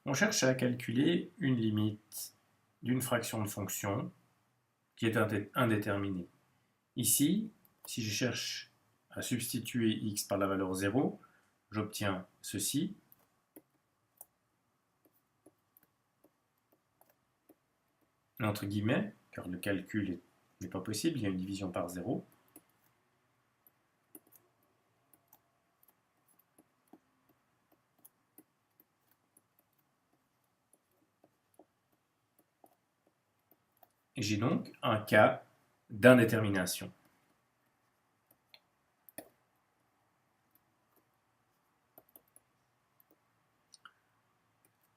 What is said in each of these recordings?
On cherche à calculer une limite d'une fraction de fonction qui est indéterminée. Ici, si je cherche à substituer x par la valeur 0, j'obtiens ceci. Entre guillemets, car le calcul n'est pas possible, il y a une division par 0. Et j'ai donc un cas d'indétermination.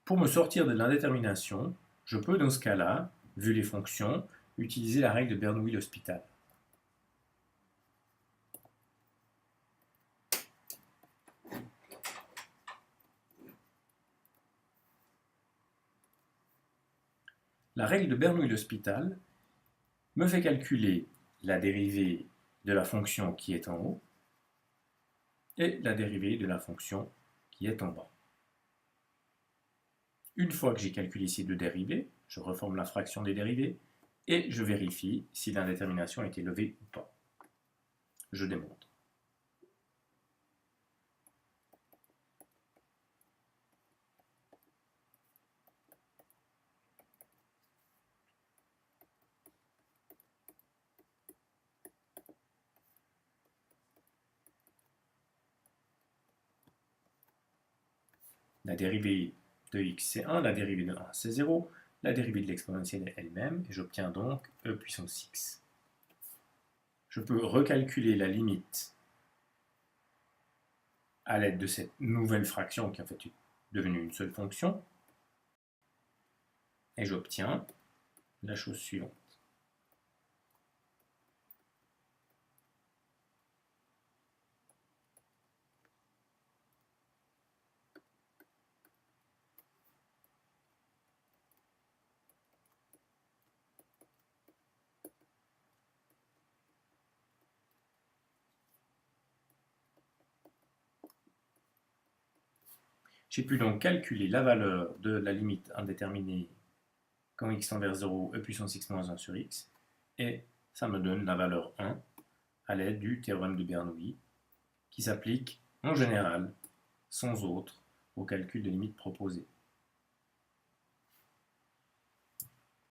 Pour me sortir de l'indétermination, je peux dans ce cas-là, vu les fonctions, utiliser la règle de Bernoulli-L'Hospital. La règle de Bernoulli-L'Hospital me fait calculer la dérivée de la fonction qui est en haut et la dérivée de la fonction qui est en bas. Une fois que j'ai calculé ces deux dérivées, je reforme la fraction des dérivées et je vérifie si l'indétermination a été levée ou pas. Je démontre. La dérivée de x c'est 1, la dérivée de 1 c'est 0, la dérivée de l'exponentielle est elle-même, et j'obtiens donc e puissance x. Je peux recalculer la limite à l'aide de cette nouvelle fraction qui est en fait devenue une seule fonction, et j'obtiens la chose suivante. J'ai pu donc calculer la valeur de la limite indéterminée quand x tend vers 0, e puissance x moins 1 sur x, et ça me donne la valeur 1 à l'aide du théorème de Bernoulli, qui s'applique en général, sans autre, au calcul de limites proposées.